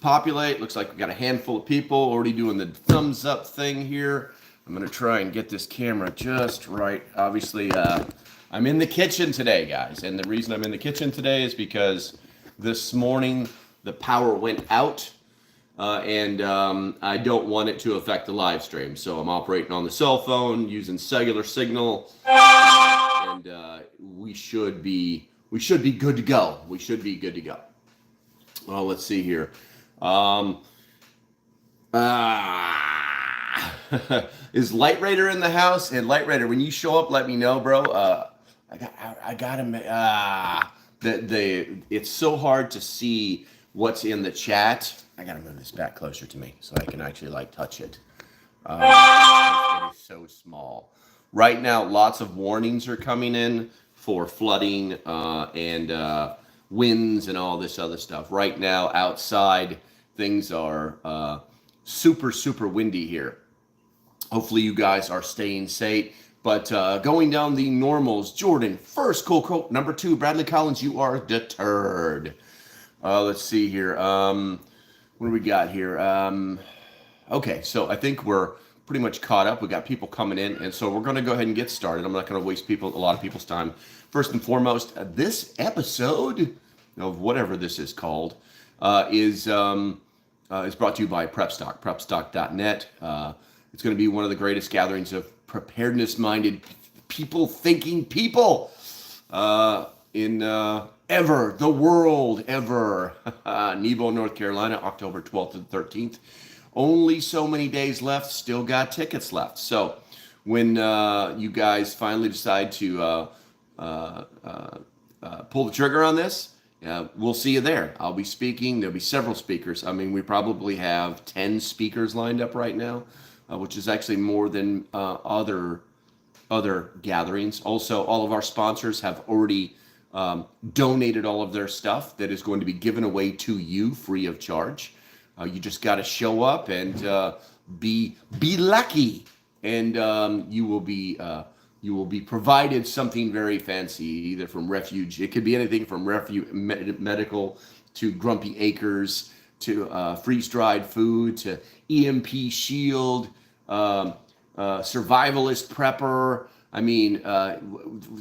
populate. Looks like we got a handful of people already doing the thumbs up thing here. I'm going to try and get this camera just right. Obviously, I'm in the kitchen today, guys. And the reason I'm in the kitchen today is because this morning the power went out. And I don't want it to affect the live stream. So I'm operating on the cell phone using cellular signal. And we should be good to go. We should be good to go. Well, let's see here. Is Light Raider in the house? And Light Raider, when you show up, let me know, bro. I got him. It's so hard to see what's in the chat. I gotta move this back closer to me so I can actually like touch it. It is so small. Right now, lots of warnings are coming in for flooding and winds and all this other stuff. Right now, outside, things are super windy here. Hopefully, you guys are staying safe. But going down the normals, Jordan, first, cool quote. Number 2, Bradley Collins, you are deterred. Let's see here. What do we got here? Okay, so I think we're pretty much caught up. We got people coming in, and so we're going to go ahead and get started. I'm not going to waste a lot of people's time. First and foremost, this episode of whatever this is called is brought to you by PrepStock, prepstock.net. It's going to be one of the greatest gatherings of preparedness-minded people-thinking people in the world ever. Nebo, North Carolina, October 12th and 13th. Only so many days left, still got tickets left. So when you guys finally decide to pull the trigger on this, we'll see you there. I'll be speaking. There'll be several speakers. I mean, we probably have 10 speakers lined up right now, which is actually more than other gatherings. Also, all of our sponsors have already donated all of their stuff that is going to be given away to you free of charge. You just got to show up and be lucky, and you will be provided something very fancy, either from Refuge. It could be anything from Refuge Medical to Grumpy Acres to freeze-dried food to EMP Shield, Survivalist Prepper. I mean,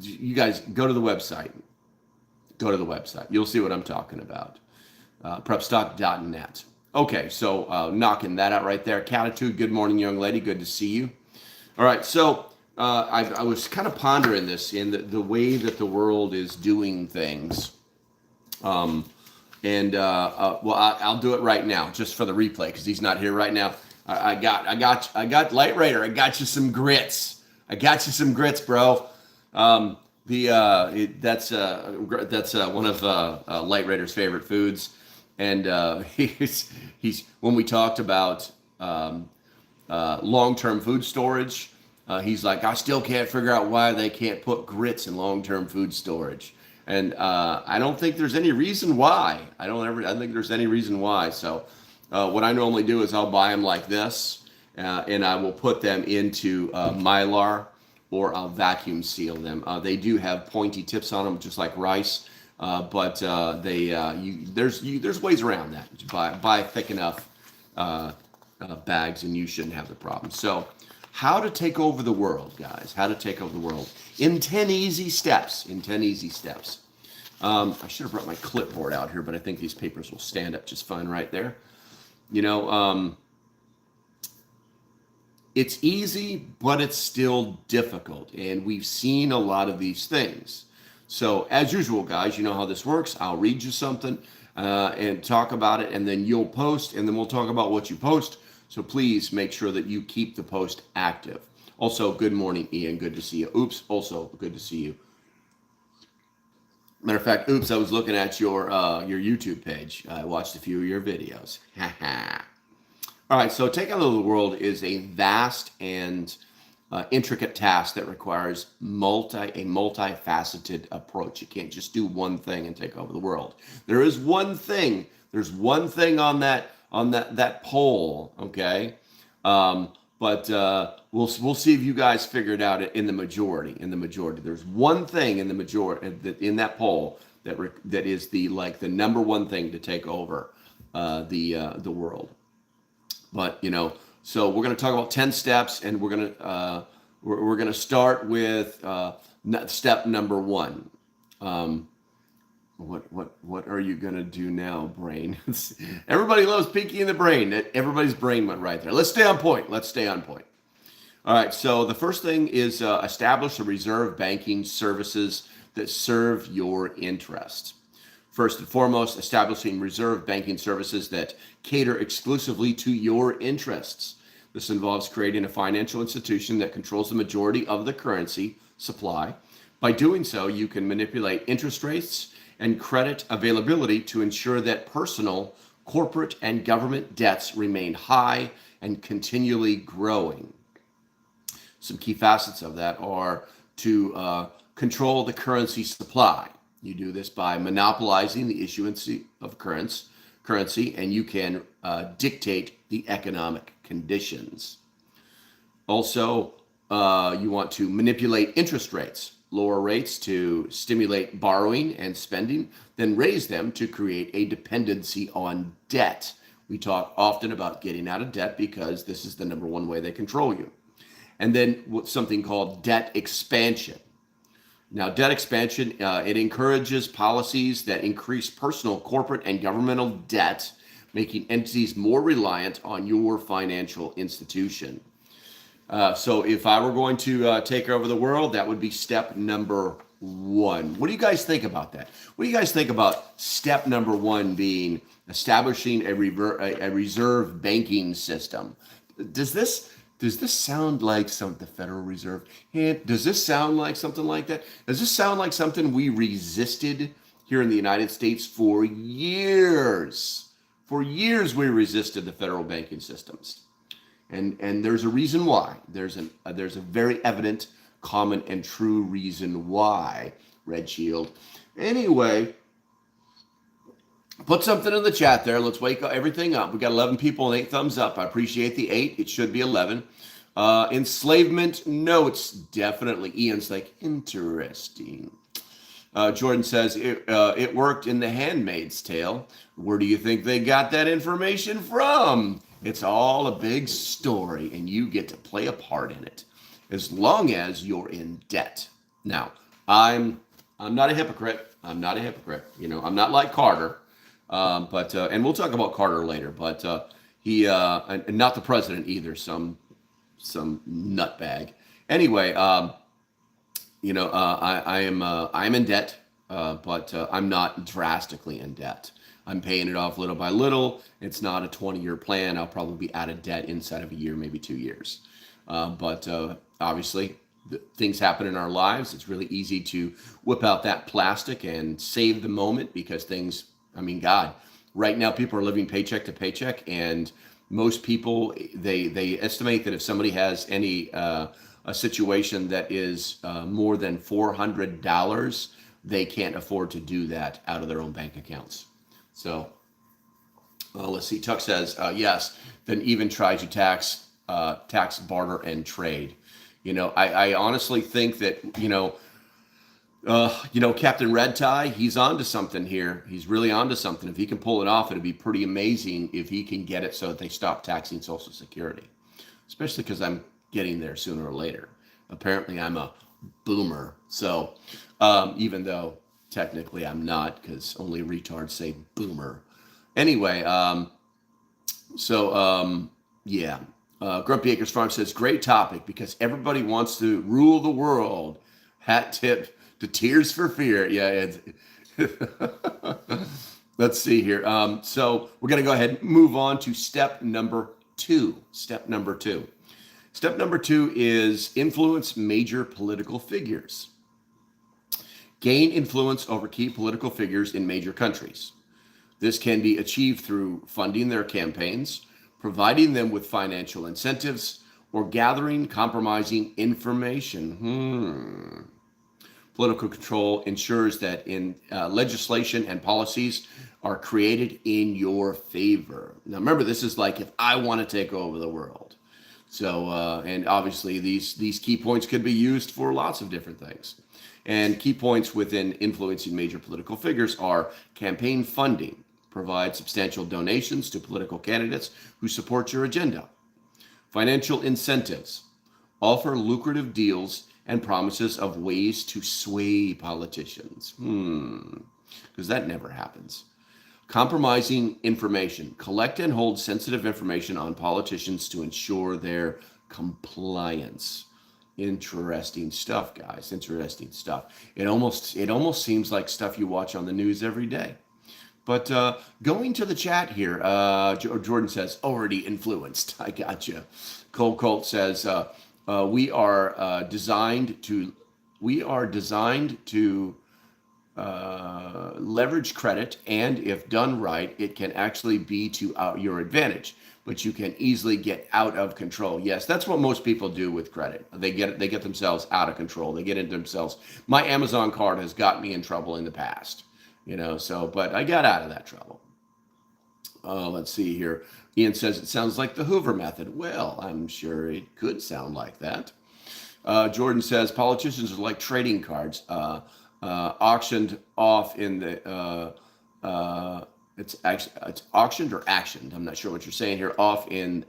you guys go to the website. Go to the website. You'll see what I'm talking about. Prepstock.net. Okay, so knocking that out right there. Catitude, good morning, young lady. Good to see you. All right, so I was kind of pondering this in the way that the world is doing things. I'll do it right now, just for the replay, because he's not here right now. I got Light Raider. I got you some grits. Bro. That's one of Light Raider's favorite foods, and he's when we talked about long-term food storage, he's like, I still can't figure out why they can't put grits in long-term food storage, and I don't think there's any reason why. I think there's any reason why. So what I normally do is I'll buy them like this, and I will put them into Mylar. Or I'll vacuum seal them. They do have pointy tips on them, just like rice. But there's ways around that. You buy thick enough bags, and you shouldn't have the problem. So, how to take over the world, guys? How to take over the world in 10 easy steps. I should have brought my clipboard out here, but I think these papers will stand up just fine right there. You know. It's easy, but it's still difficult, and we've seen a lot of these things. So, as usual, guys, you know how this works. I'll read you something and talk about it, and then you'll post, and then we'll talk about what you post. So please make sure that you keep the post active. Also, good morning, Ian. Good to see you. Oops, also good to see you. Matter of fact, oops, I was looking at your YouTube page. I watched a few of your videos. All right, so taking over the world is a vast and intricate task that requires a multifaceted approach. You can't just do one thing and take over the world. There is one thing. There's one thing on that poll, okay? But we'll see if you guys figure it out in the majority. There's one thing in the majority in that poll that is the number one thing to take over the world. But so we're going to talk about 10 steps, and we're going to start with step number 1. What are you going to do now, brain? Everybody loves Pinky in the Brain. Everybody's brain went right there. Let's stay on point. All right, so the first thing is establish a reserve banking services that serve your interests. First and foremost, establishing reserve banking services that cater exclusively to your interests. This involves creating a financial institution that controls the majority of the currency supply. By doing so, you can manipulate interest rates and credit availability to ensure that personal, corporate, and government debts remain high and continually growing. Some key facets of that are to control the currency supply. You do this by monopolizing the issuance of currency, and you can dictate the economic conditions. Also, you want to manipulate interest rates, lower rates to stimulate borrowing and spending, then raise them to create a dependency on debt. We talk often about getting out of debt because this is the number one way they control you. And then something called debt expansion. Now, debt expansion, it encourages policies that increase personal, corporate, and governmental debt, making entities more reliant on your financial institution. So if I were going to take over the world, that would be step number 1. What do you guys think about that? What do you guys think about step number 1 being establishing a reserve banking system? Does this sound like the Federal Reserve? Does this sound like something like that? Does this sound like something we resisted here in the United States for years? For years, we resisted the federal banking systems, and there's a reason why. There's a very evident, common, and true reason why. Red Shield. Anyway. Put something in the chat there. Let's wake everything up. We got 11 people and 8 thumbs up. I appreciate the 8. It should be 11. Enslavement notes, definitely. Ian's like, interesting. Jordan says, it worked in The Handmaid's Tale. Where do you think they got that information from? It's all a big story, and you get to play a part in it, as long as you're in debt. Now, I'm not a hypocrite. I'm not not like Carter. And we'll talk about Carter later, but he and not the president either, some nutbag. Anyway, I'm in debt, but I'm not drastically in debt. I'm paying it off little by little. It's not a 20-year plan. I'll probably be out of debt inside of a year, maybe 2 years. But obviously, things happen in our lives. It's really easy to whip out that plastic and save the moment because things. God, right now people are living paycheck to paycheck, and most people, they estimate that if somebody has a situation that is more than $400, they can't afford to do that out of their own bank accounts. So let's see. Tuck says, yes, then even try to tax barter and trade. I honestly think that, Captain Red Tie, he's onto something here. He's really onto something. If he can pull it off, it'd be pretty amazing if he can get it so that they stop taxing Social Security, especially because I'm getting there sooner or later. Apparently, I'm a boomer. So even though technically I'm not, because only retards say boomer. Anyway, yeah. Grumpy Acres Farm says, great topic because everybody wants to rule the world. Hat tip to Tears for Fear. Yeah. Let's see here. So we're going to go ahead and move on to step number 2. Step number 2 is influence major political figures. Gain influence over key political figures in major countries. This can be achieved through funding their campaigns, providing them with financial incentives, or gathering compromising information. Political control ensures that legislation and policies are created in your favor. Now, remember, this is like if I want to take over the world. So, and obviously, these key points could be used for lots of different things. And key points within influencing major political figures are campaign funding, Provide substantial donations to political candidates who support your agenda. Financial incentives. Offer lucrative deals and promises of ways to sway politicians. Because that never happens. Compromising information. Collect and hold sensitive information on politicians to ensure their compliance. Interesting stuff, guys. Interesting stuff. It almost seems like stuff you watch on the news every day. But going to the chat here, Jordan says, already influenced. I gotcha. Cole Colt says, we are designed to leverage credit, and if done right, it can actually be to your advantage. But you can easily get out of control. Yes, that's what most people do with credit. They get themselves out of control. They get into themselves. My Amazon card has got me in trouble in the past, but I got out of that trouble. Let's see here. Ian says it sounds like the Hoover method. Well, I'm sure it could sound like that. Jordan says politicians are like trading cards, auctioned off in the. It's auctioned or actioned. I'm not sure what you're saying here. Auctioned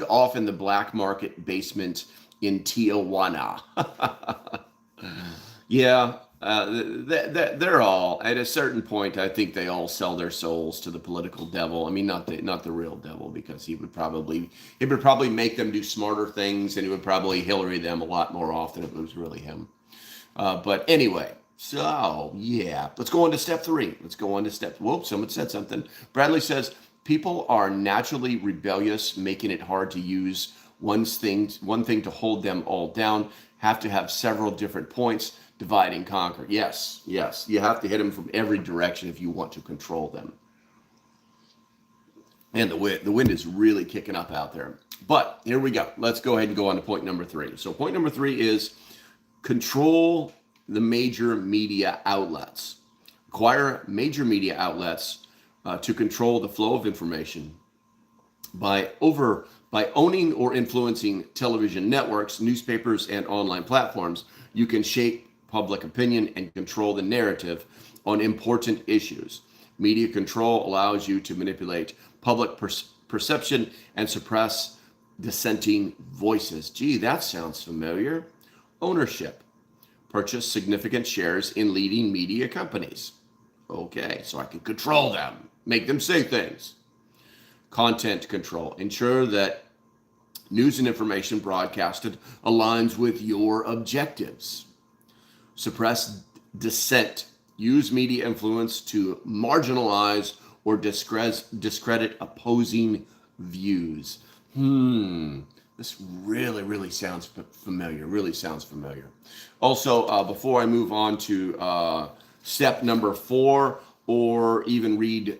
off in the black market basement in Tijuana. Yeah. They're all at a certain point. I think they all sell their souls to the political devil. I mean, not the real devil, because he would probably make them do smarter things, and he would probably Hillary them a lot more often if it was really him. But anyway, so yeah, let's go on to step 3. Whoop! Someone said something. Bradley says people are naturally rebellious, making it hard to use one thing to hold them all down. Have to have several different points. Divide and conquer. Yes. You have to hit them from every direction if you want to control them. And the wind is really kicking up out there. But here we go. Let's go ahead and go on to point number 3. So point number 3 is control the major media outlets. Acquire major media outlets to control the flow of information. By owning or influencing television networks, newspapers, and online platforms, you can shape public opinion and control the narrative on important issues. Media control allows you to manipulate public perception and suppress dissenting voices. Gee, that sounds familiar. Ownership. Purchase significant shares in leading media companies. Okay, so I can control them, make them say things. Content control. Ensure that news and information broadcasted aligns with your objectives. Suppress dissent. Use media influence to marginalize or discredit opposing views. This really sounds familiar. Also, before I move on to step number 4, or even read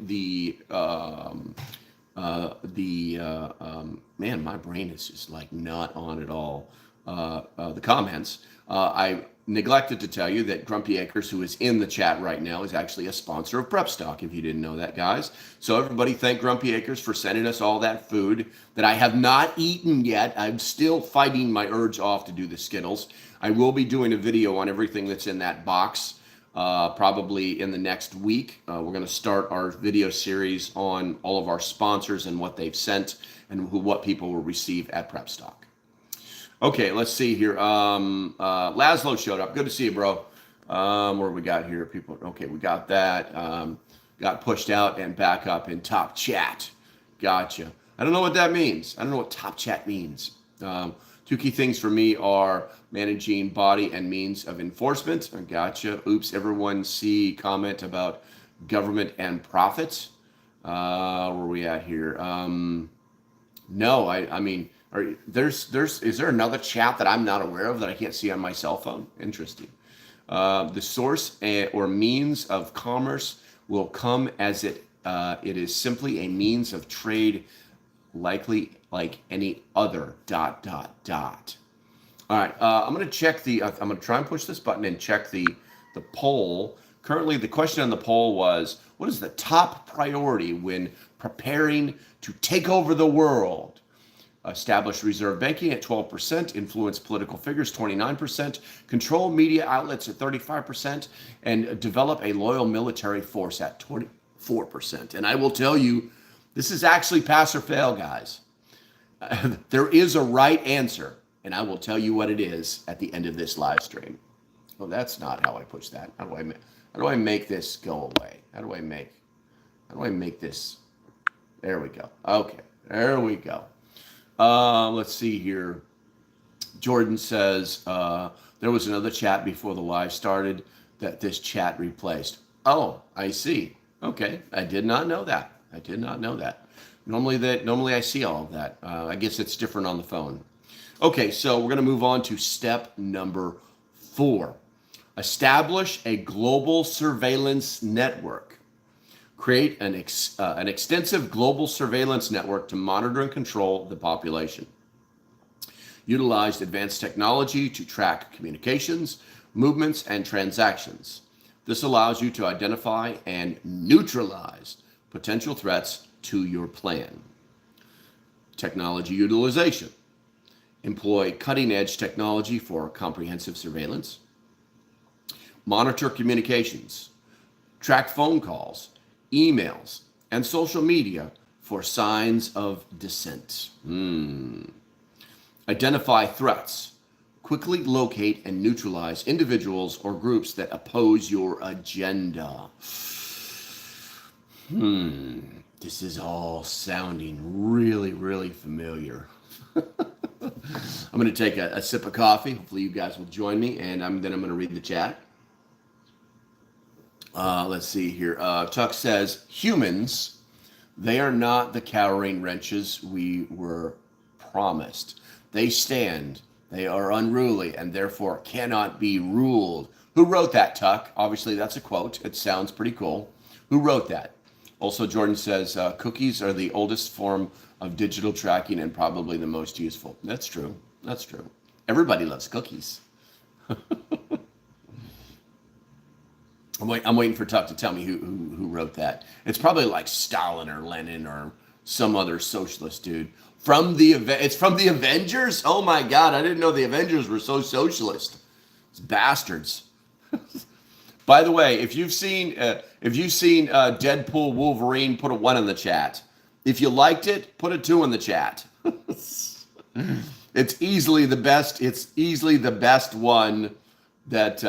man, my brain is just like not on at all. The comments. I neglected to tell you that Grumpy Acres, who is in the chat right now, is actually a sponsor of Prep Stock, if you didn't know that, guys. So everybody thank Grumpy Acres for sending us all that food that I have not eaten yet. I'm still fighting my urge off to do the Skittles. I will be doing a video on everything that's in that box probably in the next week. We're going to start our video series on all of our sponsors and what they've sent and what people will receive at Prep Stock. Okay, let's see here. Laszlo showed up. Good to see you, bro. What do we got here? People. Okay, we got that. Got pushed out and back up in top chat. Gotcha. I don't know what that means. I don't know what top chat means. 2 key things for me are managing body and means of enforcement. Gotcha. Oops, everyone see comment about government and profits. Where are we at here? No, I mean, is there another chat that I'm not aware of that I can't see on my cell phone? Interesting. The source or means of commerce will come as it is simply a means of trade, likely like any other ... All right, I'm going to check I'm going to try and push this button and check the poll. Currently, the question on the poll was, what is the top priority when preparing to take over the world? establish reserve banking at 12%, influence political figures 29%, control media outlets at 35%, and develop a loyal military force at 24%. And I will tell you, this is actually pass or fail, guys. There is a right answer, and I will tell you what it is at the end of this live stream. Well, that's not how I push that. How do I make this go away? How do I make this? There we go. Okay, there we go. Let's see here. Jordan says there was another chat before the live started that this chat replaced. Oh, I see. Okay, I did not know that. Normally I see all of that. I guess it's different on the phone. Okay, so we're going to move on to step number 4. Establish a global surveillance network. Create an extensive global surveillance network to monitor and control the population. Utilize advanced technology to track communications, movements, and transactions. This allows you to identify and neutralize potential threats to your plan. Technology utilization. Employ cutting-edge technology for comprehensive surveillance. Monitor communications. Track phone calls, emails, and social media for signs of dissent. Identify threats. Quickly locate and neutralize individuals or groups that oppose your agenda. This is all sounding really, really familiar. I'm going to take a sip of coffee. Hopefully you guys will join me, and then I'm going to read the chat. Let's see here. Chuck says, humans, they are not the cowering wrenches we were promised. They stand, they are unruly, and therefore cannot be ruled. Who wrote that, Tuck? Obviously, that's a quote. It sounds pretty cool. Who wrote that? Also, Jordan says, cookies are the oldest form of digital tracking and probably the most useful. That's true. That's true. Everybody loves cookies. I'm waiting for Tuck to tell me who wrote that. It's probably like Stalin or Lenin or some other socialist dude. It's from the Avengers? Oh my God, I didn't know the Avengers were so socialist. It's bastards. By the way, if you've seen Deadpool Wolverine, put a 1 in the chat. If you liked it, put a 2 in the chat. It's easily the best. It's easily the best one that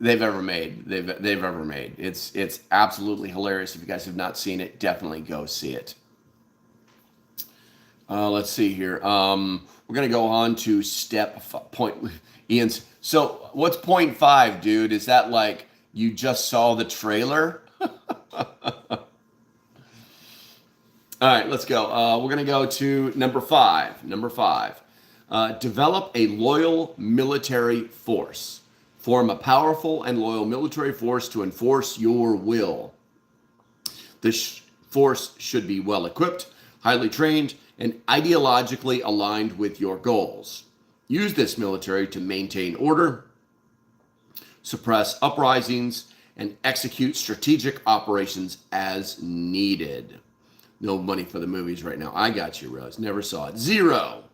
they've ever made. They've ever made. It's absolutely hilarious. If you guys have not seen it, definitely go see it. Let's see here. We're gonna go on to point. Ian's. So what's point 5, dude? Is that like you just saw the trailer? All right, let's go. We're gonna go to number 5. Number 5. Develop a loyal military force. Form a powerful and loyal military force to enforce your will. This force should be well equipped, highly trained, and ideologically aligned with your goals. Use this military to maintain order, suppress uprisings, and execute strategic operations as needed. No money for the movies right now. I got you, Rose. Never saw it. 0.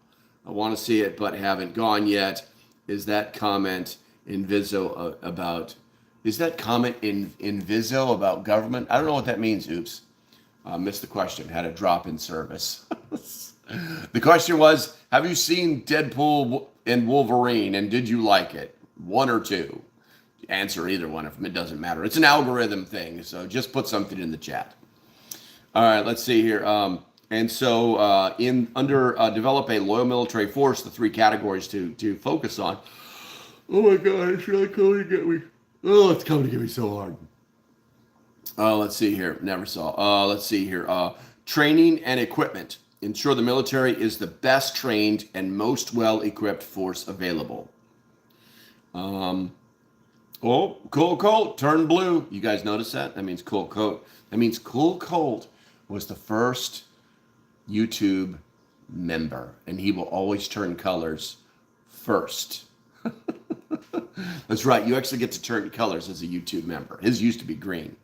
I want to see it, but haven't gone yet. Is that comment in Viso about? Is that comment in Viso about government? I don't know what that means. Oops, missed the question. Had a drop in service. The question was, have you seen Deadpool and Wolverine, and did you like it? 1 or 2. Answer either one of them. It doesn't matter. It's an algorithm thing, so just put something in the chat. All right, let's see here. And so under develop a loyal military force, the 3 categories to focus on. Oh my God, it's really coming to get me. Oh, it's coming to get me so hard. Let's see here. Never saw. Let's see here. Training and equipment. Ensure the military is the best trained and most well-equipped force available. Oh, cool coat turned blue. You guys notice that? That means cool coat. That means Cool Colt was the first YouTube member, and he will always turn colors first. That's right. You actually get to turn colors as a YouTube member. His used to be green.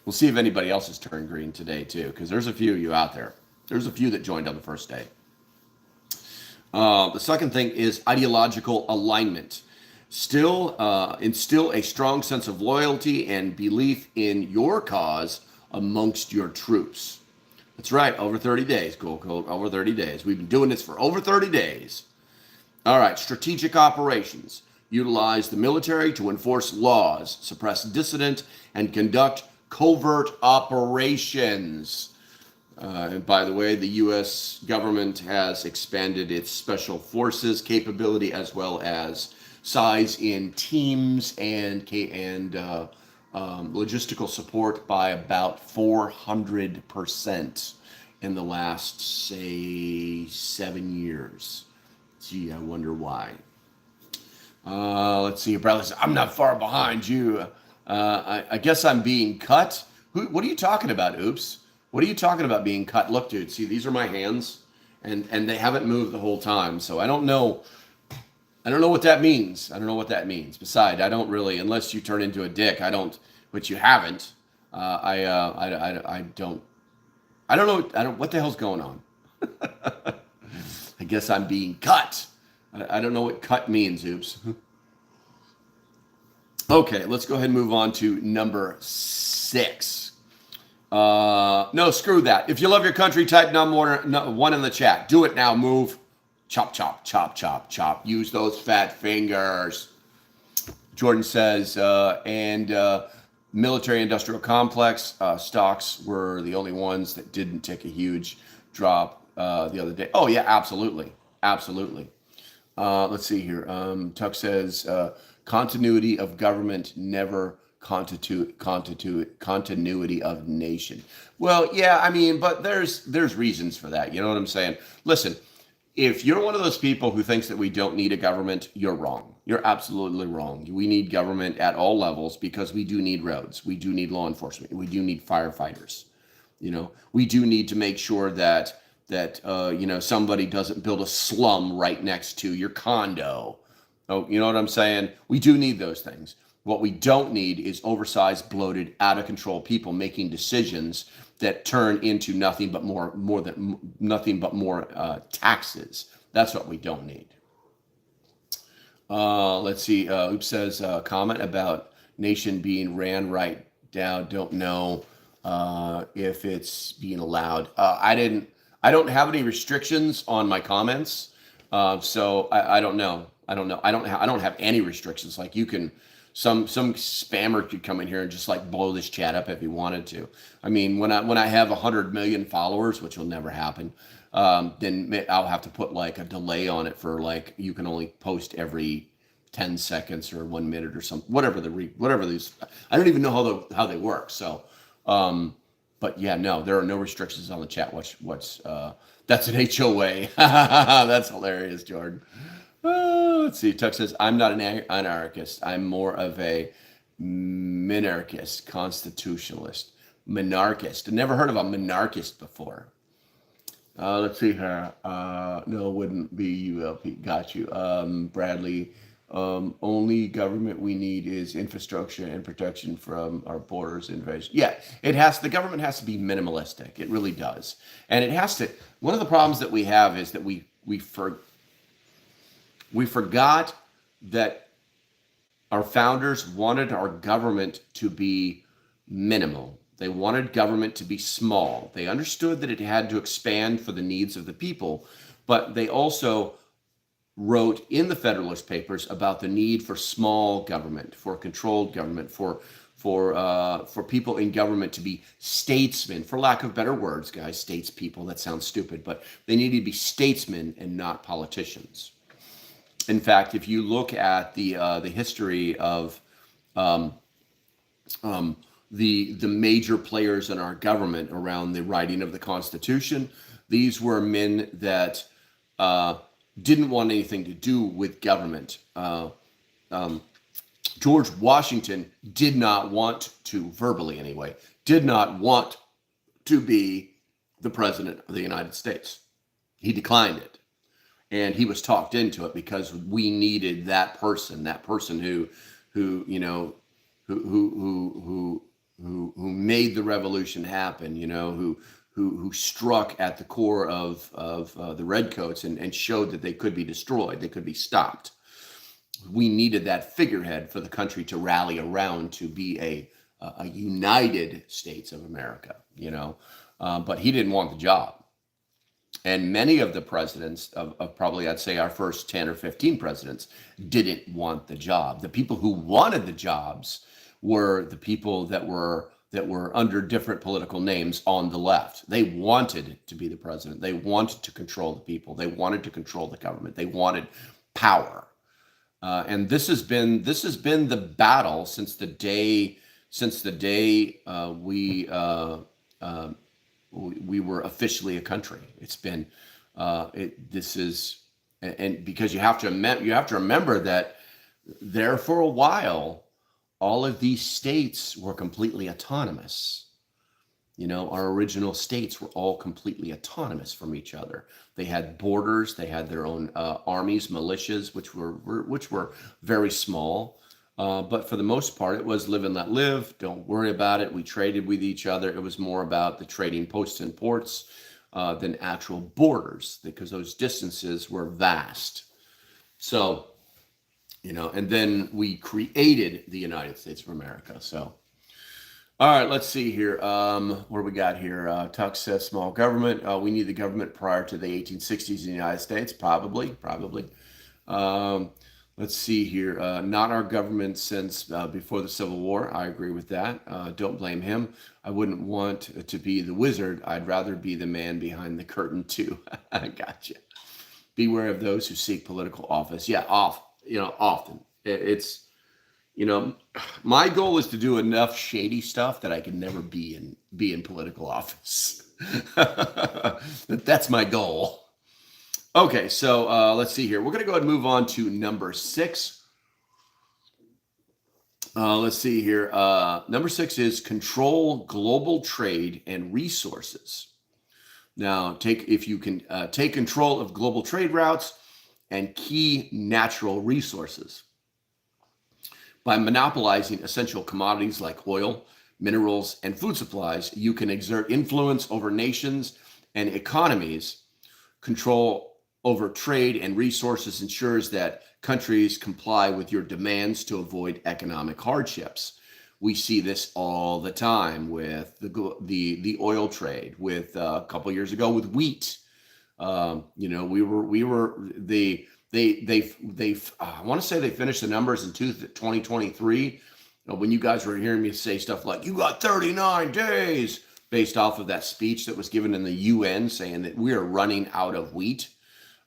We'll see if anybody else has turned green today too, because there's a few of you out there. There's a few that joined on the first day. The second thing is ideological alignment. Still instill a strong sense of loyalty and belief in your cause amongst your troops. That's right, over 30 days, cool, over 30 days. We've been doing this for over 30 days. All right, strategic operations. Utilize the military to enforce laws, suppress dissident, and conduct covert operations. And by the way, the U.S. government has expanded its special forces capability as well as size in teams and logistical support by about 400% in the last, say, 7 years. Gee, I wonder why. Let's see. Bradley says, I'm not far behind you. I guess I'm being cut. What are you talking about, Oops? What are you talking about being cut? Look, dude, see, these are my hands, and they haven't moved the whole time, so I don't know. I don't know what that means. I don't know what that means. Besides, I don't really, unless you turn into a dick, I don't, which you haven't. I don't know. What the hell's going on? I guess I'm being cut. I don't know what cut means, Oops. Okay, let's go ahead and move on to number 6. No, screw that. If you love your country, type number 1 in the chat. Do it now. Move. Chop, chop, chop, chop, chop. Use those fat fingers. Jordan says, military industrial complex stocks were the only ones that didn't take a huge drop the other day. Oh, yeah, absolutely. Absolutely. Let's see here. Tuck says, continuity of government, never continuity of nation. Well, yeah, I mean, but there's reasons for that. You know what I'm saying? Listen, if you're one of those people who thinks that we don't need a government, you're wrong. You're absolutely wrong. We need government at all levels because we do need roads. We do need law enforcement. We do need firefighters. You know, we do need to make sure that somebody doesn't build a slum right next to your condo. Oh, you know what I'm saying? We do need those things. What we don't need is oversized, bloated, out of control people making decisions that turn into nothing but more taxes. That's what we don't need. Let's see. Oops says comment about nation being ran right now. Don't know if it's being allowed. I don't have any restrictions on my comments, so I don't know. I don't have any restrictions. Like you can. Some spammer could come in here and just like blow this chat up if he wanted to. I mean, when I have 100 million followers, which will never happen, then I'll have to put like a delay on it for like you can only post every 10 seconds or 1 minute or something. Whatever these. I don't even know how they work. So, but yeah, no, there are no restrictions on the chat. That's an HOA. That's hilarious, Jordan. Let's see. Tuck says, I'm not an anarchist. I'm more of a minarchist, constitutionalist, monarchist. I've never heard of a monarchist before. Let's see here. No, it wouldn't be ULP. Got you. Bradley, only government we need is infrastructure and protection from our borders invasion. Yeah, the government has to be minimalistic. It really does. And it has to, one of the problems that we have is that we forgot that our founders wanted our government to be minimal. They wanted government to be small. They understood that it had to expand for the needs of the people, but they also wrote in the Federalist Papers about the need for small government, for controlled government, for people in government to be statesmen, for lack of better words, guys, statespeople, that sounds stupid, but they needed to be statesmen and not politicians. In fact, if you look at the history of the major players in our government around the writing of the Constitution, these were men that didn't want anything to do with government. George Washington did not want to, verbally anyway, did not want to be the president of the United States. He declined it. And he was talked into it because we needed that person who made the revolution happen, who struck at the core of the redcoats and showed that they could be destroyed, they could be stopped. We needed that figurehead for the country to rally around to be a United States of America, you know. But he didn't want the job. And many of the presidents of probably, I'd say our first 10 or 15 presidents didn't want the job. The people who wanted the jobs were the people that were under different political names on the left. They wanted to be the president. They wanted to control the people. They wanted to control the government. They wanted power. And this has been the battle since the day we were officially a country. It's been and because you have to remember that there for a while, all of these states were completely autonomous. You know, our original states were all completely autonomous from each other. They had borders. They had their own armies, militias, which were very small. But for the most part, it was live and let live. Don't worry about it. We traded with each other. It was more about the trading posts and ports than actual borders, because those distances were vast. So, you know, and then we created the United States of America. So, all right, let's see here. What do we got here? Tuck says small government. We need the government prior to the 1860s in the United States. Probably. Let's see here. Not our government since before the Civil War. I agree with that. Don't blame him. I wouldn't want to be the wizard. I'd rather be the man behind the curtain too. I gotcha. Beware of those who seek political office. Yeah, often. It's, you know, my goal is to do enough shady stuff that I can never be in political office. That's my goal. Okay, so let's see here. We're going to go ahead and move on to number 6. Let's see here. Number 6 is control global trade and resources. Now, if you can take control of global trade routes and key natural resources. By monopolizing essential commodities like oil, minerals, and food supplies, you can exert influence over nations and economies. Control over trade and resources ensures that countries comply with your demands to avoid economic hardships. We see this all the time with the oil trade. With a couple years ago with wheat, you know, I want to say they finished the numbers in 2023. When you guys were hearing me say stuff like, you got 39 days, based off of that speech that was given in the UN saying that we are running out of wheat.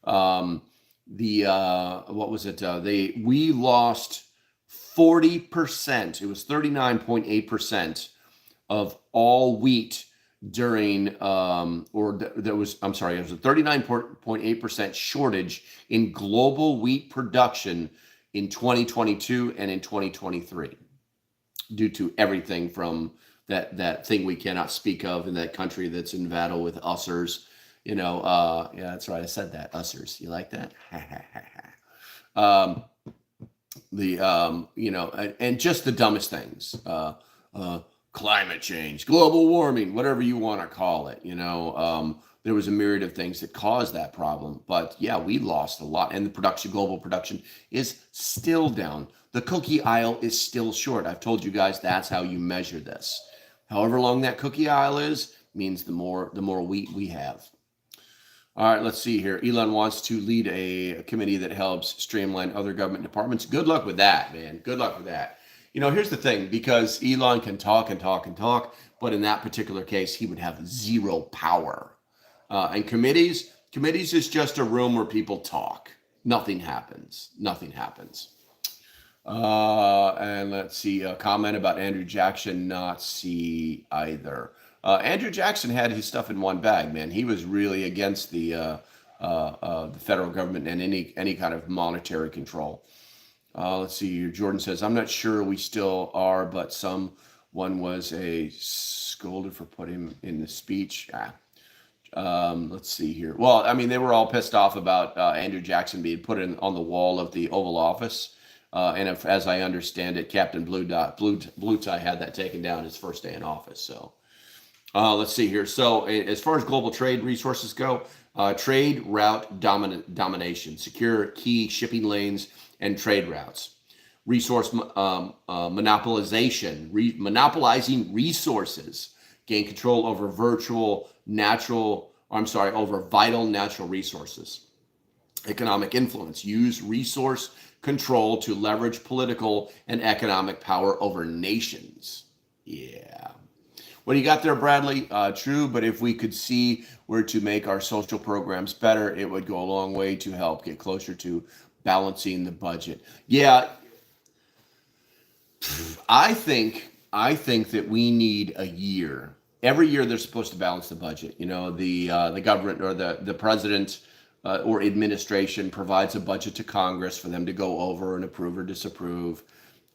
What was it? We lost 40%. It was 39.8% of all wheat during, it was a 39.8% shortage in global wheat production in 2022 and in 2023 due to everything from that thing we cannot speak of in that country that's in battle with ussers. You know, yeah, that's right. I said that. Ussers. You like that? You know, and just the dumbest things. Climate change, global warming, whatever you want to call it. You know, there was a myriad of things that caused that problem. But yeah, we lost a lot. And the global production is still down. The cookie aisle is still short. I've told you guys that's how you measure this. However long that cookie aisle is, means the more wheat we have. All right, let's see here. Elon wants to lead a committee that helps streamline other government departments. Good luck with that, man. Good luck with that. You know, here's the thing, because Elon can talk and talk and talk, but in that particular case, he would have zero power. And committees is just a room where people talk. Nothing happens. And let's see, a comment about Andrew Jackson, not see either. Andrew Jackson had his stuff in one bag, man. He was really against the federal government and any kind of monetary control. Let's see here. Jordan says, I'm not sure we still are, but someone was scolded for putting him in the speech. Let's see here. Well, I mean, they were all pissed off about Andrew Jackson being put on the wall of the Oval Office. And as I understand it, Captain Blue Tie had that taken down his first day in office. So, Let's see here. So, as far as global trade resources go, trade route domination, secure key shipping lanes and trade routes, resource monopolization, monopolizing resources, gain control over over vital natural resources, economic influence, use resource control to leverage political and economic power over nations. Yeah. What do you got there, Bradley? True, but if we could see where to make our social programs better, it would go a long way to help get closer to balancing the budget. Yeah, I think that we need a year. Every year they're supposed to balance the budget. You know, the government or the president or administration provides a budget to Congress for them to go over and approve or disapprove,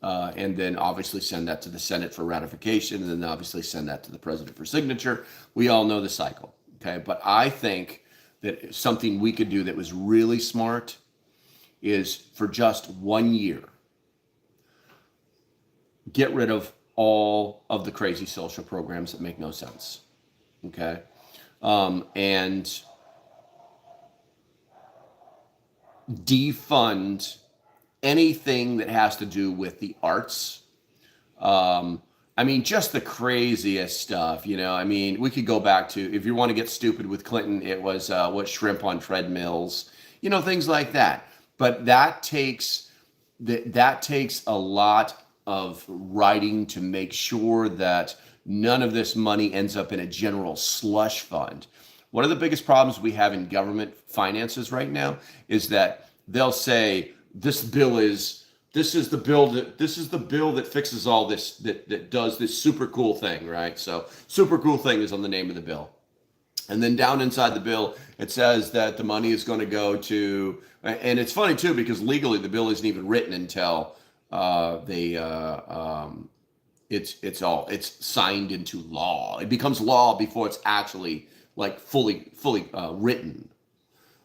and then obviously send that to the Senate for ratification, and then obviously send that to the president for signature. We all know the cycle, okay? But I think that something we could do that was really smart is for just 1 year, get rid of all of the crazy social programs that make no sense, okay? And defund anything that has to do with the arts. I mean, just the craziest stuff, you know. I mean, we could go back to, if you want to get stupid with Clinton, it was what, shrimp on treadmills, you know, things like that. But that takes a lot of writing to make sure that none of this money ends up in a general slush fund. One of the biggest problems we have in government finances right now is that they'll say this is the bill that fixes all this, that does this super cool thing, right? So super cool thing is on the name of the bill. And then down inside the bill, it says that the money is going to go to, and it's funny too, because legally the bill isn't even written until it's signed into law. It becomes law before it's actually like fully written.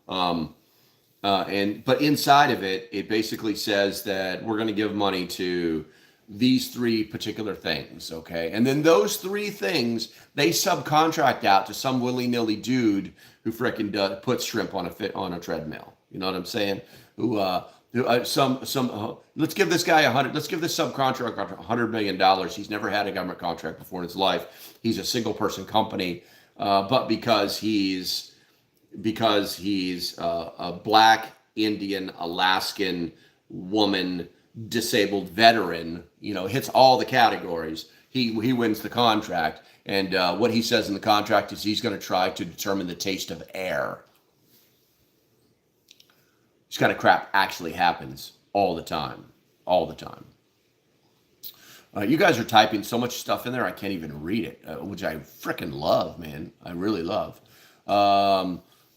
But inside of it, it basically says that we're going to give money to these three particular things, okay? And then those three things, they subcontract out to some willy-nilly dude who frickin' puts shrimp on a treadmill. You know what I'm saying? Let's give this guy let's give this subcontractor $100 million. He's never had a government contract before in his life. He's a single person company, but because he's a black, Indian, Alaskan woman, disabled veteran, you know, hits all the categories, he wins the contract. And what he says in the contract is he's going to try to determine the taste of air. This kind of crap actually happens all the time. All the time. You guys are typing so much stuff in there, I can't even read it, which I freaking love, man. I really love. Let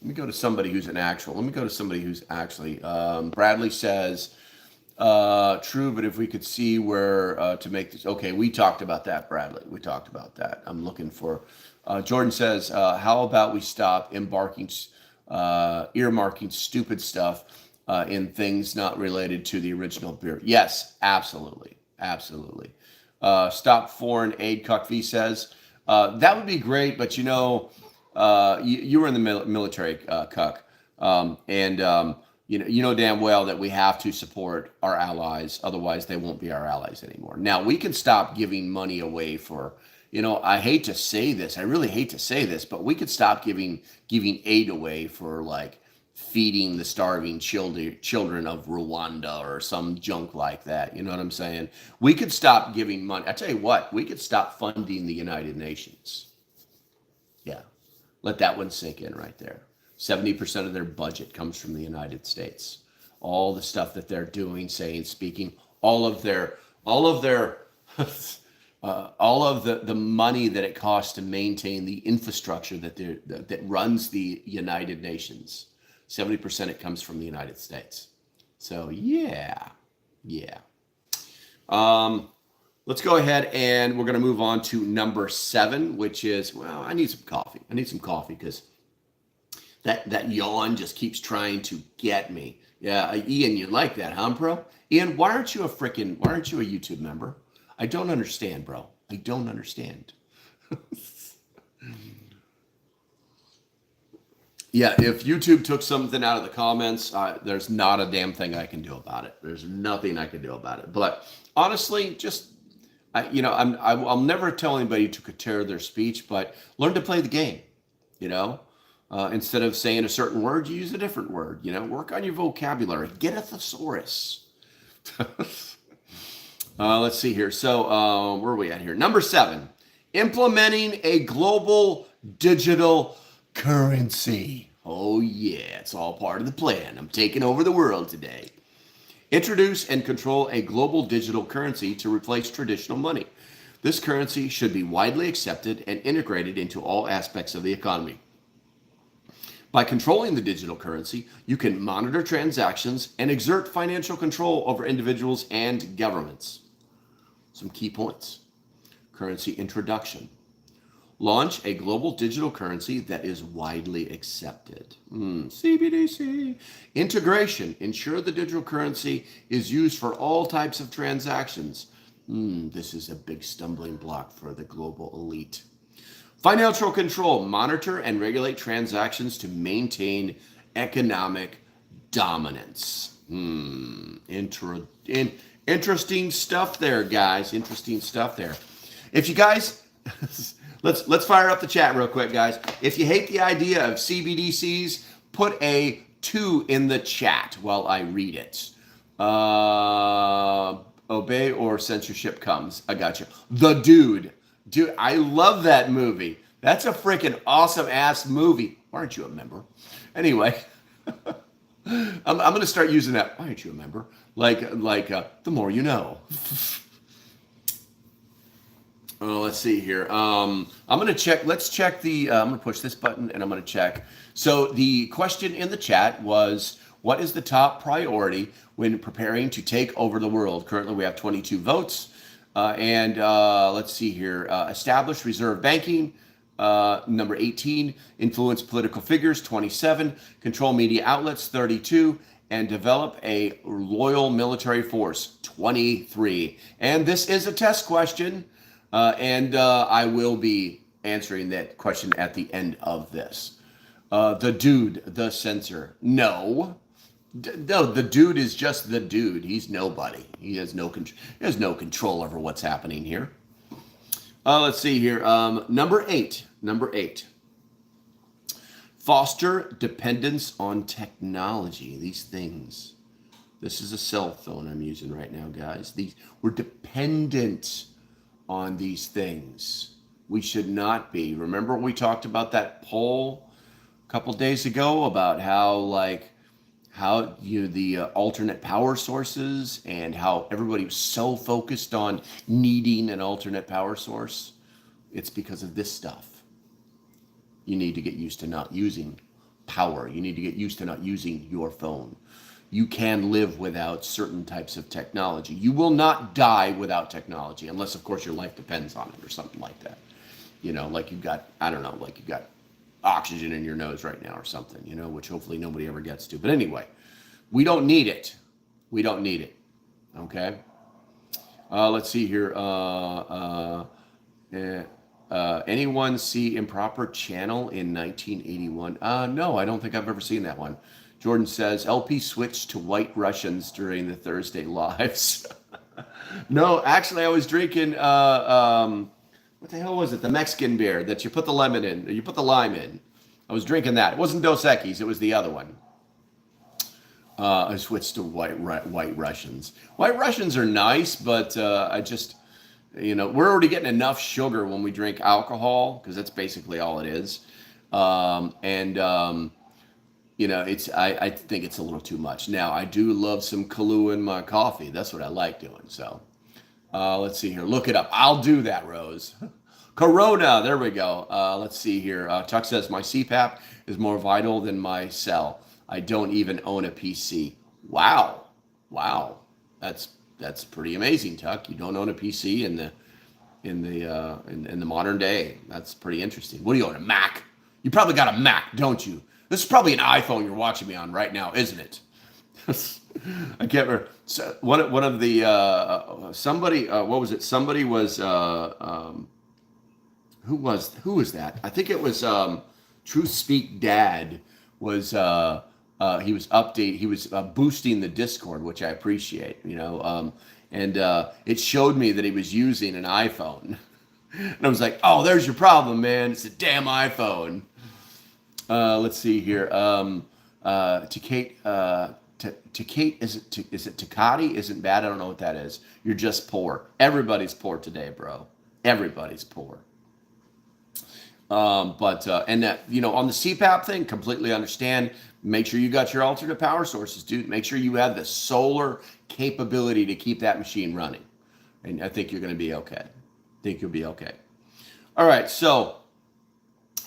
me go to somebody who's actually, Bradley says, true, but if we could see where to make this. Okay, we talked about that, Bradley. We talked about that. I'm looking for, Jordan says, how about we stop earmarking stupid stuff in things not related to the original beer? Yes, absolutely. Absolutely. Stop foreign aid, Cuck V says. That would be great, but you know, you were in the military, Cuck, and you know damn well that we have to support our allies, otherwise they won't be our allies anymore. Now we can stop giving money away for, you know, I hate to say this, I really hate to say this, but we could stop giving aid away for like feeding the starving children of Rwanda or some junk like that. You know what I'm saying? We could stop giving money. I tell you what, we could stop funding the United Nations. Yeah. Let that one sink in right there. 70% of their budget comes from the United States. All the stuff that they're doing, saying, speaking, all of the money that it costs to maintain the infrastructure that runs the United Nations. 70% it comes from the United States. So yeah. Let's go ahead and we're going to move on to number 7, which is, well, I need some coffee. Because that yawn just keeps trying to get me. Yeah, Ian, you like that, huh, bro? Ian, why aren't you a YouTube member? I don't understand, bro. I don't understand. Yeah, if YouTube took something out of the comments, there's not a damn thing I can do about it. There's nothing I can do about it. But honestly, just I'll never tell anybody to curtail their speech, but learn to play the game. You know, instead of saying a certain word, you use a different word. You know, work on your vocabulary. Get a thesaurus. Let's see here. So where are we at here? Number 7, implementing a global digital currency. Oh yeah, it's all part of the plan. I'm taking over the world today. Introduce and control a global digital currency to replace traditional money. This currency should be widely accepted and integrated into all aspects of the economy. By controlling the digital currency, you can monitor transactions and exert financial control over individuals and governments. Some key points. Currency introduction. Launch a global digital currency that is widely accepted. CBDC. Integration. Ensure the digital currency is used for all types of transactions. This is a big stumbling block for the global elite. Financial control. Monitor and regulate transactions to maintain economic dominance. Interesting stuff there, guys. Interesting stuff there. If you guys... Let's fire up the chat real quick, guys. If you hate the idea of CBDCs, put a 2 in the chat while I read it. Obey or censorship comes. I got you. The Dude. Dude, I love that movie. That's a freaking awesome ass movie. Why aren't you a member? Anyway, I'm going to start using that. Why aren't you a member? Like the more you know. Let's see here. I'm going to check. Let's check the, I'm going to push this button and I'm going to check. So the question in the chat was, what is the top priority when preparing to take over the world? Currently, we have 22 votes. Let's see here. Establish reserve banking, number 18. Influence political figures, 27. Control media outlets, 32. And develop a loyal military force, 23. And this is a test question. I will be answering that question at the end of this. The Dude, the censor. No, the Dude is just the Dude. He's nobody. He has no control over what's happening here. Let's see here. Number 8. Foster dependence on technology. These things. This is a cell phone I'm using right now, guys. We're dependent on these things. We should not be. Remember we talked about that poll a couple days ago about how the alternate power sources and how everybody was so focused on needing an alternate power source. It's because of this stuff. You need to get used to not using power. You need to get used to not using your phone. You can live without certain types of technology. You will not die without technology, unless, of course, your life depends on it or something like that. You know, like you've got, like you've got oxygen in your nose right now or something, which hopefully nobody ever gets to. But anyway, we don't need it. We don't need it. Okay? Let's see here. Anyone see Improper Channel in 1981? No, I don't think I've ever seen that one. Jordan says, LP switched to White Russians during the Thursday lives. No, actually, I was drinking, what the hell was it? The Mexican beer that you put the lemon in, or you put the lime in. I was drinking that. It wasn't Dos Equis, it was the other one. I switched to White Russians. White Russians are nice, but I just, we're already getting enough sugar when we drink alcohol, because that's basically all it is. I think it's a little too much. Now, I do love some Kahlua in my coffee. That's what I like doing. So, let's see here. Look it up. I'll do that, Rose. Corona. There we go. Let's see here. Chuck says, my CPAP is more vital than my cell. I don't even own a PC. Wow. That's pretty amazing, Tuck. You don't own a PC in the modern day. That's pretty interesting. What do you own? A Mac? You probably got a Mac, don't you? This is probably an iPhone you're watching me on right now, isn't it? I can't remember. So one of the somebody what was it? Somebody was who was that? I think it was Truth Speak Dad he was boosting the Discord, which I appreciate, you know, and it showed me that he was using an iPhone, and I was like, oh, there's your problem, man. It's a damn iPhone. Let's see here. To Kate, to Kate, is it Takati? Isn't bad. I don't know what that is. You're just poor. Everybody's poor today, bro. Everybody's poor. And that, you know, on the CPAP thing, completely understand. Make sure you got your alternate power sources, dude. Make sure you have the solar capability to keep that machine running. And I think you're going to be okay. I think you'll be okay. All right. So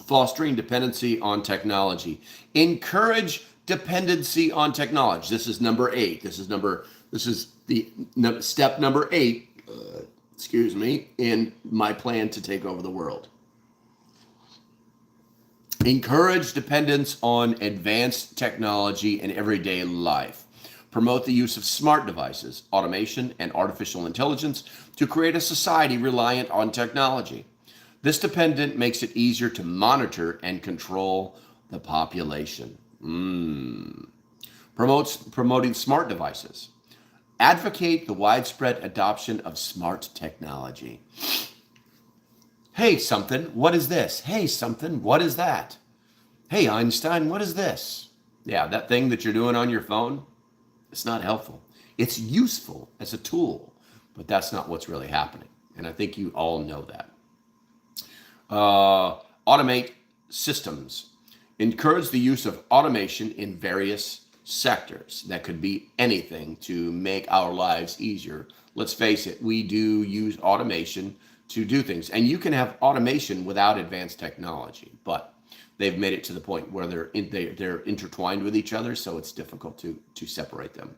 fostering dependency on technology. Encourage dependency on technology. This is number 8. This is the step number 8, excuse me, in my plan to take over the world. Encourage dependence on advanced technology in everyday life. Promote the use of smart devices, automation, and artificial intelligence to create a society reliant on technology. This dependence makes it easier to monitor and control the population. Promoting smart devices. Advocate the widespread adoption of smart technology. Hey, something, what is this? Hey, something, what is that? Hey, Einstein, what is this? Yeah, that thing that you're doing on your phone, it's not helpful. It's useful as a tool, but that's not what's really happening. And I think you all know that. Automate systems. Encourage the use of automation in various sectors. That could be anything to make our lives easier. Let's face it, we do use automation to do things. And you can have automation without advanced technology, but they've made it to the point where they're intertwined with each other, so it's difficult to separate them.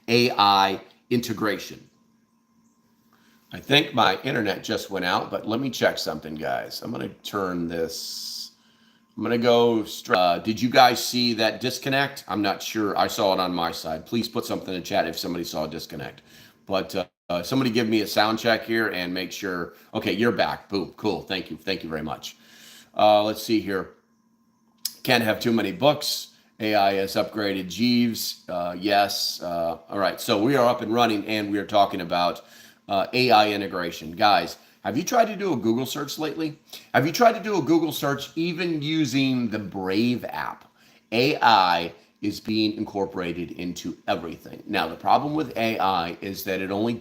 AI integration. I think my internet just went out, but let me check something, guys. I'm going to turn this. I'm going to go straight. Did you guys see that disconnect? I'm not sure. I saw it on my side. Please put something in the chat if somebody saw a disconnect. But somebody give me a sound check here and make sure. Okay, you're back. Boom. Cool. Thank you. Thank you very much. Let's see here. Can't have too many books. AI has upgraded Jeeves. Yes. All right. So we are up and running, and we are talking about AI integration. Guys, have you tried to do a Google search lately? Have you tried to do a Google search even using the Brave app? AI is being incorporated into everything. Now, the problem with AI is that it only,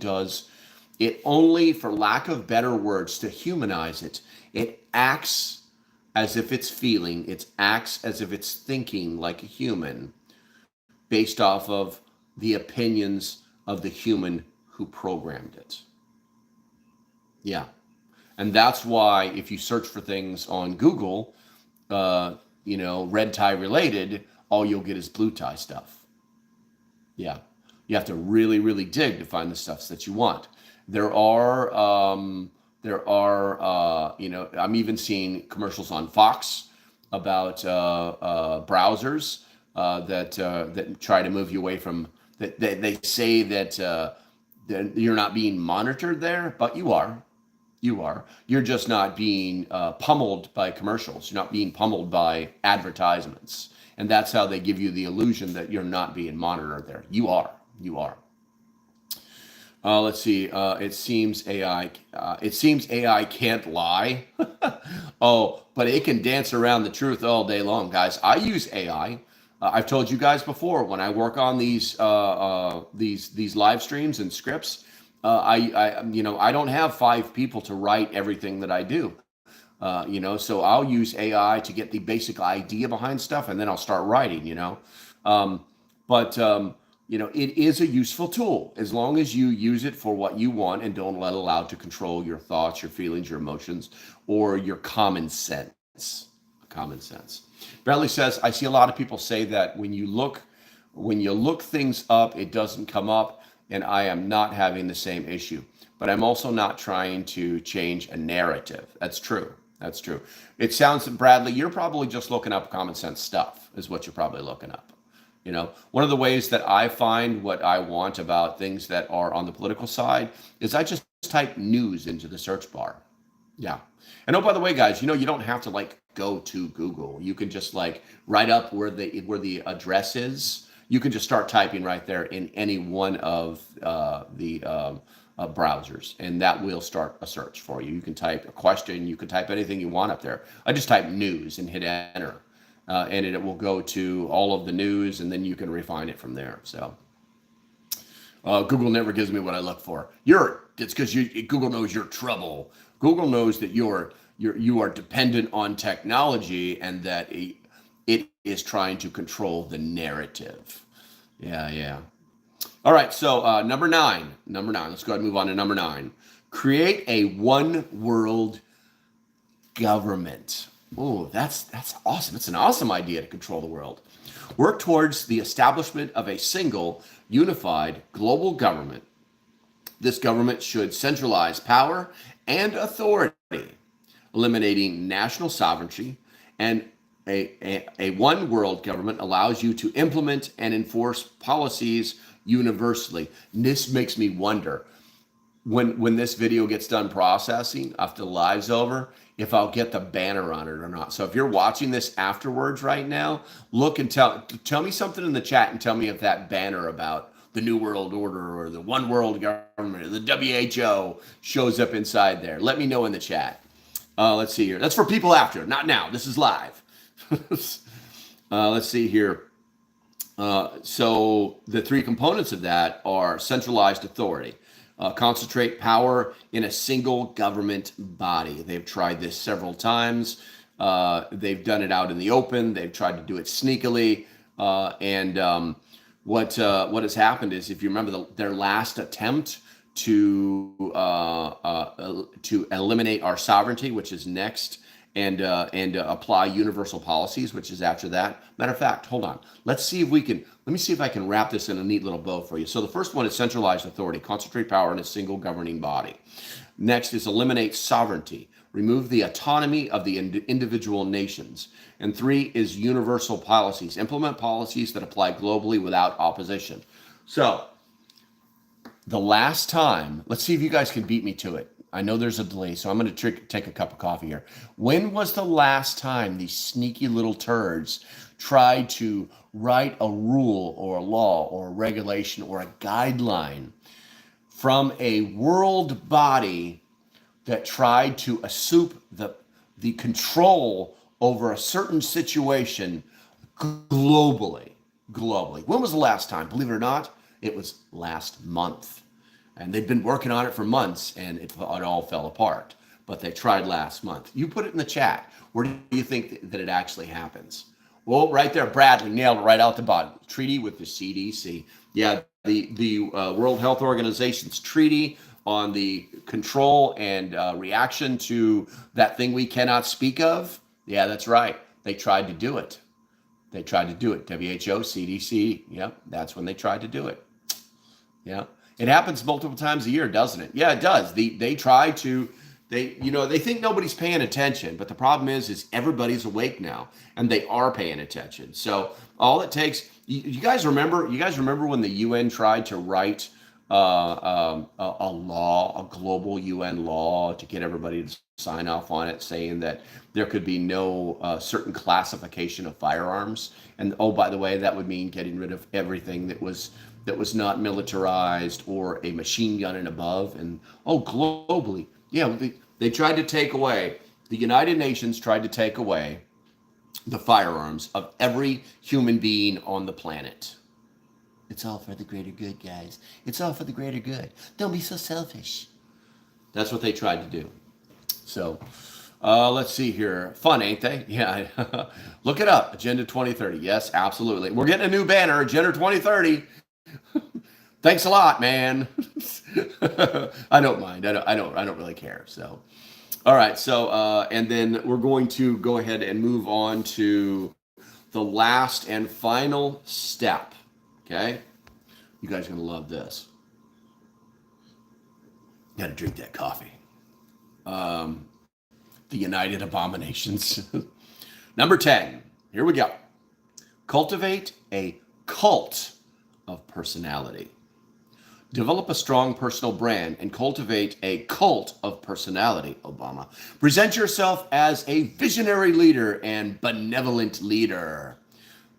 for lack of better words, to humanize it, it acts as if it's feeling, it acts as if it's thinking like a human based off of the opinions of the human who programmed it. Yeah. And that's why if you search for things on Google, red tie related, all you'll get is blue tie stuff. Yeah. You have to really, really dig to find the stuff that you want. I'm even seeing commercials on Fox about browsers that try to move you away from, that they say that you're not being monitored there, but you are. You're just not being pummeled by commercials. You're not being pummeled by advertisements. And that's how they give you the illusion that you're not being monitored there. You are. Let's see. It seems AI can't lie. Oh, but it can dance around the truth all day long, guys. I use AI. I've told you guys before, when I work on these live streams and scripts, I don't have 5 people to write everything that I do. So I'll use AI to get the basic idea behind stuff, and then I'll start writing. It is a useful tool as long as you use it for what you want and don't let it allow to control your thoughts, your feelings, your emotions, or your common sense. Bradley says, I see a lot of people say that when you look things up, it doesn't come up, and I am not having the same issue. But I'm also not trying to change a narrative. That's true. It sounds, Bradley, you're probably just looking up common sense stuff, is what you're probably looking up. One of the ways that I find what I want about things that are on the political side is I just type news into the search bar. Yeah. And oh, by the way, guys, you don't have to like go to Google. You can just like write up where the address is. You can just start typing right there in any one of the browsers, and that will start a search for you. You can type a question. You can type anything you want up there. I just type news and hit enter, and it will go to all of the news, and then you can refine it from there. So. Google never gives me what I look for. It's because Google knows your trouble. Google knows that you are dependent on technology and that it is trying to control the narrative. Yeah, yeah. All right. So number nine. Let's go ahead and move on to number 9. Create a one world government. Oh, that's awesome. It's an awesome idea to control the world. Work towards the establishment of a single, unified global government. This government should centralize power and authority, eliminating national sovereignty, and a one world government allows you to implement and enforce policies universally. And this makes me wonder when this video gets done processing after the live's over, if I'll get the banner on it or not. So if you're watching this afterwards right now, look and tell me something in the chat and tell me if that banner about the New World Order or the One World Government or the WHO shows up inside there. Let me know in the chat. Let's see here. That's for people after, not now. This is live. Let's see here. So the 3 components of that are centralized authority. Concentrate power in a single government body. They've tried this several times. They've done it out in the open. They've tried to do it sneakily. What has happened is, if you remember their last attempt to eliminate our sovereignty, which is next, and apply universal policies, which is after that. Matter of fact, hold on. Let me see if I can wrap this in a neat little bow for you. So the first one is centralized authority, concentrate power in a single governing body. Next is eliminate sovereignty, remove the autonomy of the individual nations. And 3 is universal policies, implement policies that apply globally without opposition. So the last time, let's see if you guys can beat me to it. I know there's a delay, so I'm going to take a cup of coffee here. When was the last time these sneaky little turds tried to write a rule or a law or a regulation or a guideline from a world body that tried to assume the control over a certain situation globally? When was the last time? Believe it or not, it was last month. And they've been working on it for months, and it all fell apart. But they tried last month. You put it in the chat. Where do you think that it actually happens? Well, right there, Bradley nailed it right out the bottom. Treaty with the CDC. Yeah, the World Health Organization's treaty on the control and reaction to that thing we cannot speak of. Yeah, that's right. They tried to do it. WHO, CDC. Yep, that's when they tried to do it. Yeah. It happens multiple times a year, doesn't it? Yeah, it does. They try to, they think nobody's paying attention, but the problem is everybody's awake now, and they are paying attention. So all it takes, you guys remember when the UN tried to write a global UN law to get everybody to sign off on it, saying that there could be no certain classification of firearms, and oh, by the way, that would mean getting rid of everything that was not militarized or a machine gun and above. And globally, yeah, they tried to take away, the United Nations tried to take away the firearms of every human being on the planet. It's all for the greater good, guys. It's all for the greater good. Don't be so selfish. That's what they tried to do. So let's see here. Fun, ain't they? Yeah. Look it up. Agenda 2030. Yes, absolutely. We're getting a new banner, Agenda 2030. Thanks a lot, man. I don't mind. I don't really care. So, all right. So, and then we're going to go ahead and move on to the last and final step. Okay. You guys are going to love this. Got to drink that coffee. The United Abominations. Number 10. Here we go. Cultivate a cult of personality. Develop a strong personal brand and cultivate a cult of personality, Obama. Present yourself as a visionary leader and benevolent leader.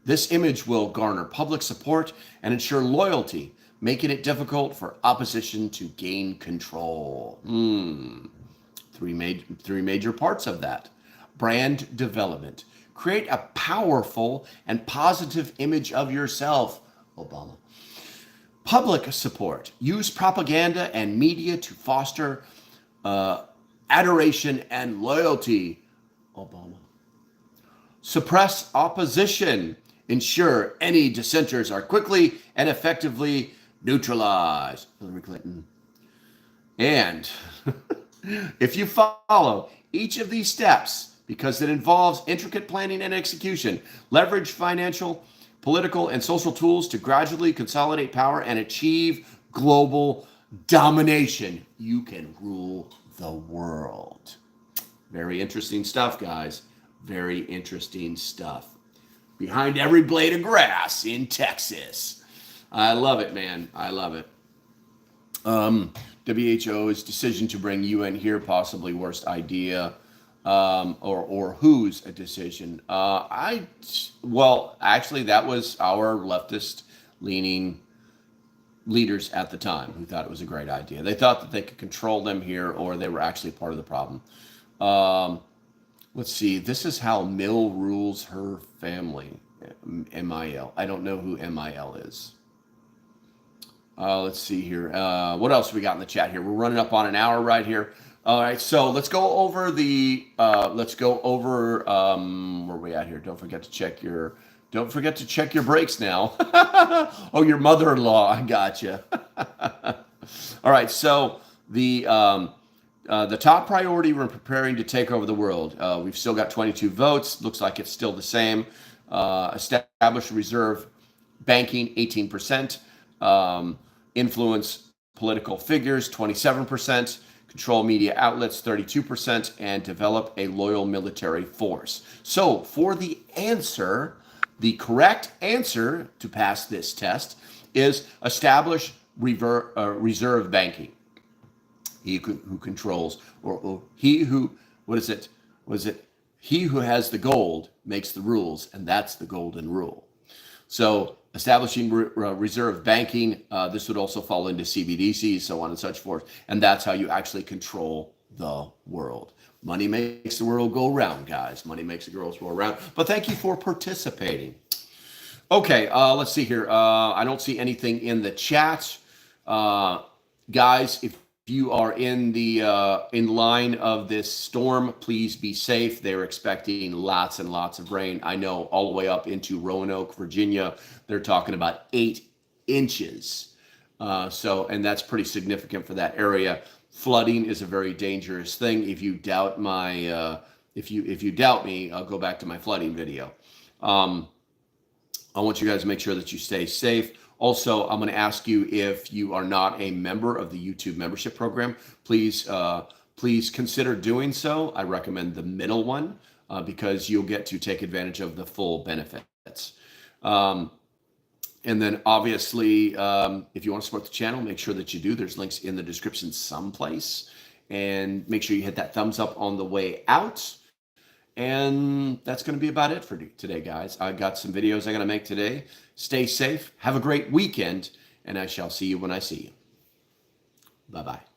This image will garner public support and ensure loyalty, making it difficult for opposition to gain control. Three major parts of that. Brand development. Create a powerful and positive image of yourself, Obama. Public support. Use propaganda and media to foster adoration and loyalty, Obama. Suppress opposition. Ensure any dissenters are quickly and effectively neutralized, Hillary Clinton. And if you follow each of these steps, because it involves intricate planning and execution, leverage financial, political, and social tools to gradually consolidate power and achieve global domination, you can rule the world. Very interesting stuff, guys. Very interesting stuff. Behind every blade of grass in Texas. I love it, man. I love it. WHO's decision to bring UN here, possibly worst idea. Or whose decision? Well, actually, that was our leftist-leaning leaders at the time who thought it was a great idea. They thought that they could control them here, or they were actually part of the problem. Let's see. This is how Mill rules her family. MIL. I don't know who MIL is. Let's see here. What else we got in the chat here? We're running up on an hour right here. All right, so let's go over the. Where are we at here? Don't forget to check your brakes now. Oh, your mother-in-law. I gotcha. All right, so the top priority when preparing to take over the world. We've still got 22 votes. Looks like it's still the same. Establish reserve banking, 18%. Influence political figures, 27%. Control media outlets, 32%. And develop a loyal military force. So for the answer, the correct answer to pass this test is establish reserve banking. He who controls, or he who, what is it? He who has the gold makes the rules, and that's the golden rule. So establishing reserve banking, this would also fall into CBDC, so on and such forth. And that's how you actually control the world. Money makes the world go round, guys. Money makes the world go round. But thank you for participating. Okay, let's see here. I don't see anything in the chat. Guys, if you are in the in line of this storm, please be safe. They're expecting lots and lots of rain. I know all the way up into Roanoke, Virginia, they're talking about 8 inches. And that's pretty significant for that area. Flooding is a very dangerous thing. If you doubt my, if you doubt me, I'll go back to my flooding video. I want you guys to make sure that you stay safe. Also, I'm going to ask you, if you are not a member of the YouTube membership program, please consider doing so. I recommend the middle one because you'll get to take advantage of the full benefits. And then obviously, if you want to support the channel, make sure that you do. There's links in the description someplace. And make sure you hit that thumbs up on the way out. And that's going to be about it for today, guys. I got some videos I'm going to make today. Stay safe. Have a great weekend. And I shall see you when I see you. Bye-bye.